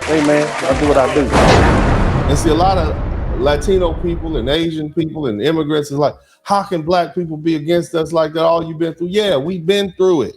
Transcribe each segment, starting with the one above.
Hey man, I do what I do. And see, a lot of Latino people and Asian people and immigrants is like, how can black people be against us like that? All you've been through? Yeah, we've been through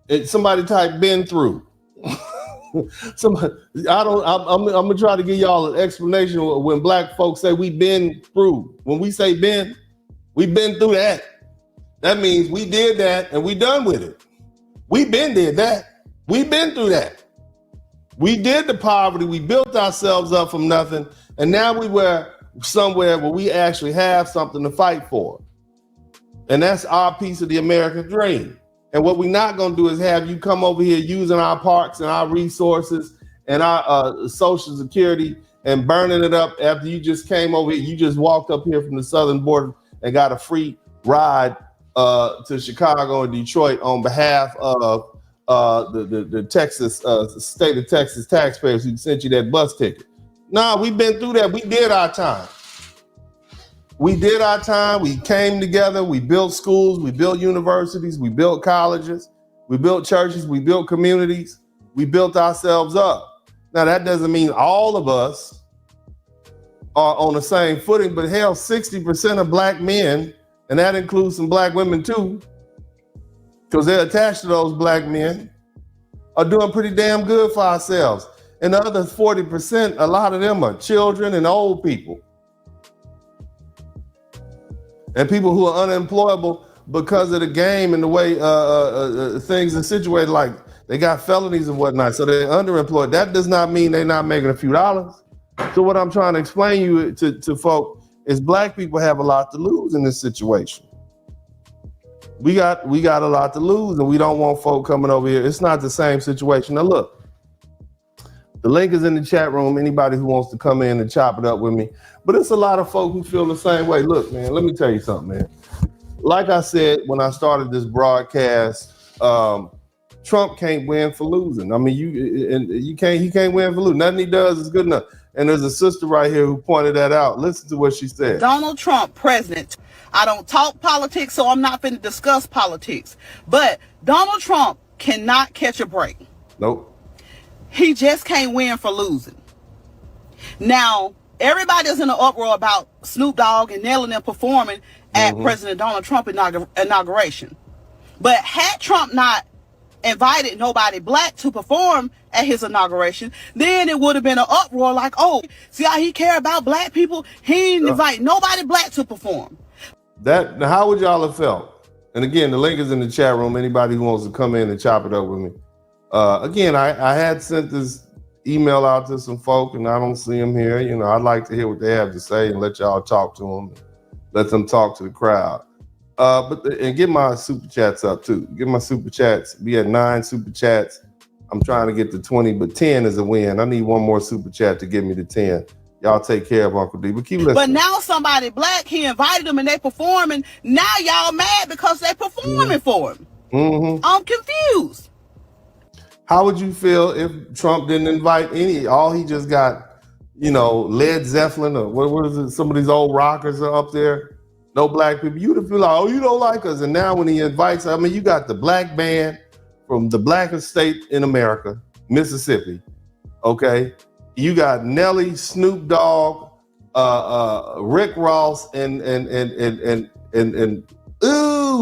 it. Somebody type "been through." Somebody, I'm gonna try to give y'all an explanation of when black folks say we've been through. When we say "been," we've been through that. That means we did that and we done with it. We been did that. We've been through that. We did the poverty. We built ourselves up from nothing, and now we were somewhere where we actually have something to fight for. And that's our piece of the American dream. And what we're not going to do is have you come over here using our parks and our resources and our Social Security and burning it up after you just came over here. You just walked up here from the southern border and got a free ride to Chicago and Detroit on behalf of the Texas state of Texas taxpayers who sent you that bus ticket. Nah, we've been through that. We did our time. We did our time. We came together. We built schools. We built universities. We built colleges. We built churches. We built communities. We built ourselves up. Now, that doesn't mean all of us are on the same footing, but hell, 60% of black men, and that includes some black women too, because they're attached to those black men, are doing pretty damn good for ourselves. And the other 40%, a lot of them are children and old people. And people who are unemployable because of the game and the way things are situated, like they got felonies and whatnot, so they're underemployed. That does not mean they're not making a few dollars. So what I'm trying to explain you to folk is black people have a lot to lose in this situation. We got a lot to lose, and we don't want folk coming over here. It's not the same situation. Now look, the link is in the chat room. Anybody who wants to come in and chop it up with me. But it's a lot of folk who feel the same way. Look, man, let me tell you something, man. Like I said when I started this broadcast, Trump can't win for losing. I mean, he can't win for losing. Nothing he does is good enough. And there's a sister right here who pointed that out. Listen to what she said. Donald Trump, president. I don't talk politics, so I'm not going to discuss politics. But Donald Trump cannot catch a break. Nope. He just can't win for losing. Now, everybody's in an uproar about Snoop Dogg and nailing them performing at President Donald Trump inauguration. But had Trump not invited nobody black to perform at his inauguration, then it would have been an uproar like, oh, see how he care about black people? He didn't invite nobody black to perform. How would y'all have felt? And again, the link is in the chat room. Anybody who wants to come in and chop it up with me. Again, I had sent this email out to some folk, and I don't see them here. You know, I'd like to hear what they have to say and let y'all talk to them. Let them talk to the crowd. And get my super chats up too. Get my super chats. We had 9 super chats. I'm trying to get to 20, but 10 is a win. I need one more super chat to get me to 10. Y'all take care of Uncle D. But keep listening. But now somebody black, he invited them and they performing. Now y'all mad because they performing for him. I'm confused. How would you feel if Trump didn't invite any? All he just got, Led Zeppelin or what is it? Some of these old rockers are up there. No black people. You'd feel like, oh, you don't like us. And now when he invites, I mean, you got the black band from the blackest state in America, Mississippi. Okay. You got Nelly, Snoop Dogg, Rick Ross, and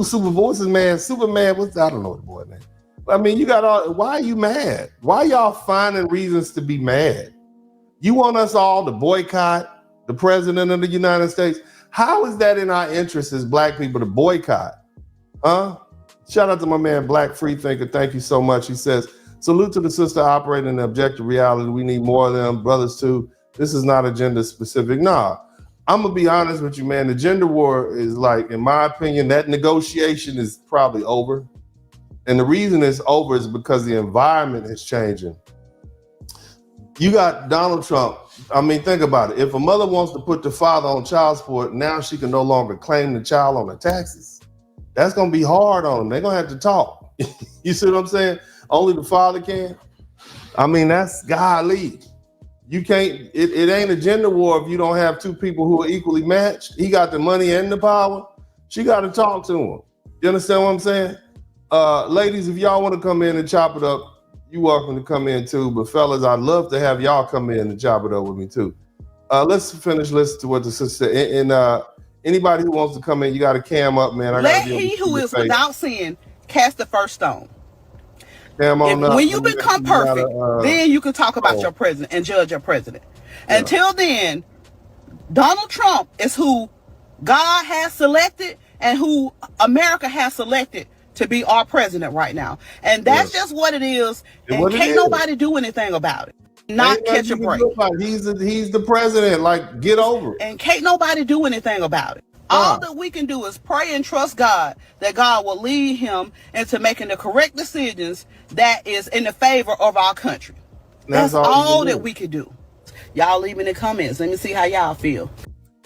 Super Voices, man. Superman, I don't know the boy name. I mean, you got all, why are you mad? Why y'all finding reasons to be mad? You want us all to boycott the president of the United States? How is that in our interest as black people to boycott? Shout out to my man, Black Freethinker. Thank you so much. He says, salute to the sister operating in objective reality. We need more of them, brothers too. This is not agenda specific. Nah, I'm gonna be honest with you, man. The gender war is like, in my opinion, that negotiation is probably over. And the reason it's over is because the environment is changing. You got Donald Trump. I mean, think about it. If a mother wants to put the father on child support, now she can no longer claim the child on the taxes. That's going to be hard on them. They're going to have to talk. You see what I'm saying? Only the father can. I mean, that's golly. You can't, it ain't a gender war if you don't have two people who are equally matched. He got the money and the power. She got to talk to him. You understand what I'm saying? Ladies, if y'all want to come in and chop it up, You welcome to come in too. But fellas, I'd love to have y'all come in and chop it up with me too. Let's finish listening to what the sister said. And anybody who wants to come in, you got a cam up, man. Let he who is without sin cast the first stone. When you become perfect, then you can talk about your president and judge your president. Yeah. Until then, Donald Trump is who God has selected and who America has selected to be our president right now. And that's just what it is. And can't nobody do anything about it. Not catch a break. He's the president. Like, get over it. And can't nobody do anything about it. All that we can do is pray and trust God that God will lead him into making the correct decisions that is in the favor of our country. That's all that we can do. Y'all leave in the comments. Let me see how y'all feel.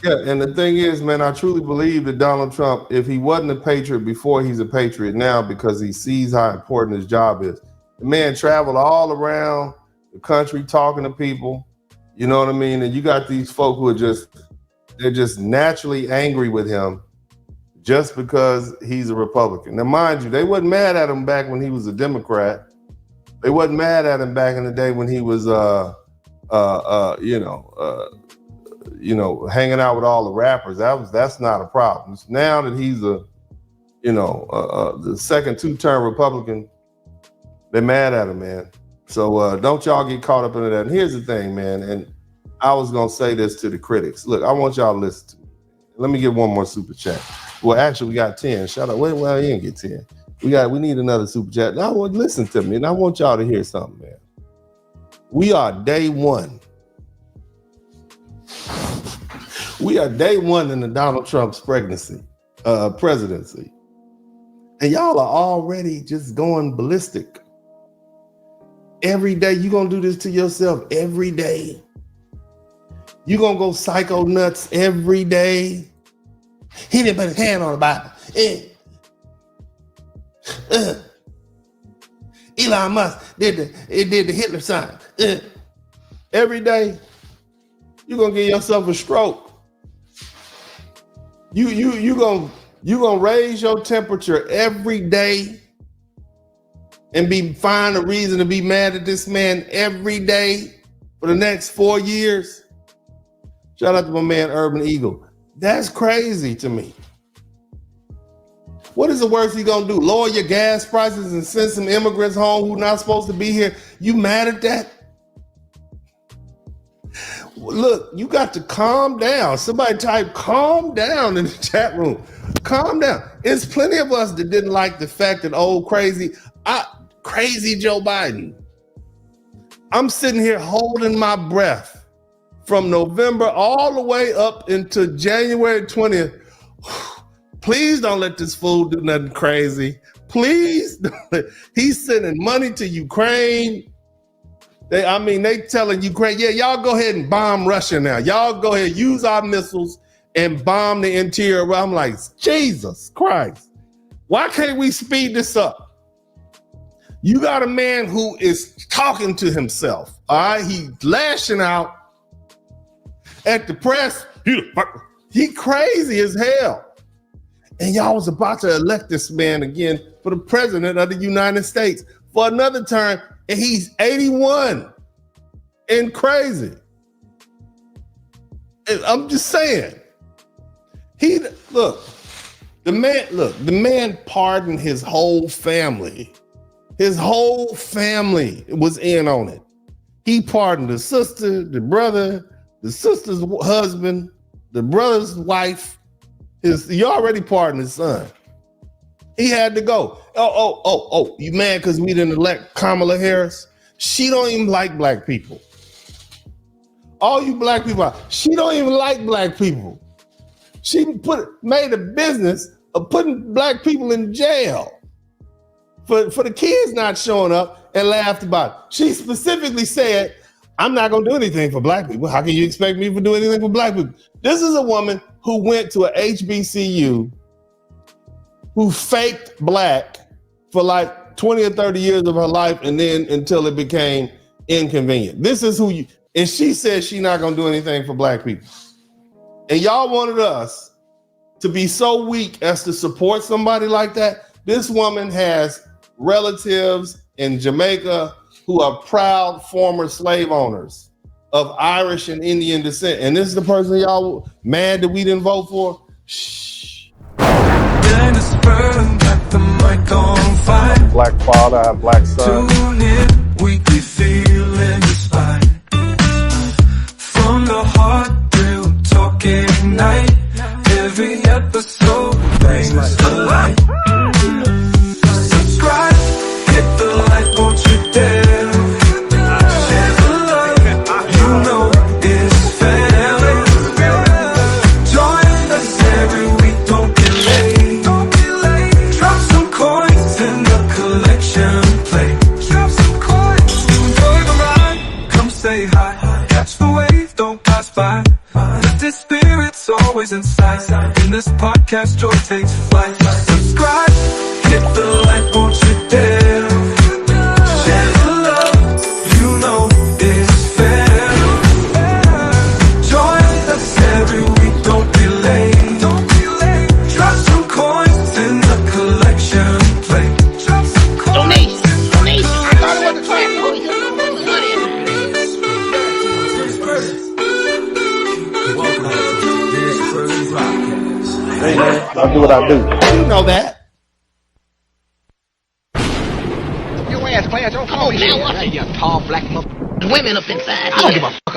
Yeah, and the thing is, man, I truly believe that Donald Trump, if he wasn't a patriot before, he's a patriot now because he sees how important his job is. The man traveled all around the country talking to people, you know what I mean? And you got these folk who are they're just naturally angry with him just because he's a Republican. Now, mind you, they wasn't mad at him back when he was a Democrat. They wasn't mad at him back in the day when he was, hanging out with all the rappers. That's not a problem. It's now that he's the second two-term Republican, they're mad at him, man. So don't y'all get caught up into that. And here's the thing, man, and I was gonna say this to the critics. Look, I want y'all to listen to me. Let me get one more super chat. Well, actually, we got 10. Shout out. Well, you didn't get 10. We need another super chat. Now, listen to me, and I want y'all to hear something, man. We are day one. We are day one in the Donald Trump's presidency. And y'all are already just going ballistic. Every day, you're gonna do this to yourself every day. You're going to go psycho nuts every day. He didn't put his hand on the Bible. Elon Musk did the Hitler sign. Every day, you're going to give yourself a stroke. You're going to raise your temperature every day and find a reason to be mad at this man every day for the next 4 years. Shout out to my man, Urban Eagle. That's crazy to me. What is the worst he gonna do? Lower your gas prices and send some immigrants home who not supposed to be here? You mad at that? Look, you got to calm down. Somebody type calm down in the chat room. Calm down. There's plenty of us that didn't like the fact that crazy Joe Biden. I'm sitting here holding my breath from November all the way up into January 20th. Please don't let this fool do nothing crazy. Please don't. He's sending money to Ukraine. They telling Ukraine, yeah, y'all go ahead and bomb Russia now. Y'all go ahead, use our missiles and bomb the interior. I'm like, Jesus Christ. Why can't we speed this up? You got a man who is talking to himself. All right, he's lashing out at the press. He crazy as hell. And y'all was about to elect this man again for the president of the United States for another term, and he's 81 and crazy. And I'm just saying, the man pardoned his whole family. His whole family was in on it. He pardoned the sister, the brother, the sister's husband, the brother's wife. He already pardoned his son. He had to go. Oh, you mad because we didn't elect Kamala Harris? She don't even like black people. All you black people, she don't even like black people. She made a business of putting black people in jail for the kids not showing up and laughed about it. She specifically said, I'm not going to do anything for black people. How can you expect me to do anything for black people? This is a woman who went to a HBCU, who faked black for like 20 or 30 years of her life, and then until it became inconvenient. This is and she said she's not going to do anything for black people. And y'all wanted us to be so weak as to support somebody like that. This woman has relatives in Jamaica who are proud former slave owners of Irish and Indian descent. And this is the person y'all mad that we didn't vote for? Shh. DennisSpurling, got the mic on fire. Black father, I have black son. Tune in, weekly feeling inspired. From the heart, real talk ignite. Every episode brings the light. Subscribe, hit the like, won't you dare. Share the love, you know it's family. Join us every week, don't be late. Drop some coins in the collection plate. Drop some coins, enjoy the ride. Come say hi, catch the wave, don't pass by. Lifted spirits always inside. In this podcast, joy takes flight. Subscribe, hit the like, won't you dare. Share the love, you know it's fair. Join us every week, don't be late. Drop some coins in the collection plate. Drop some coins. Donation. I thought it was a trash boy. Hey man, I'll do what I do. You know that. Your ass, class, don't call me now. You tall black women up inside. I don't give a fuck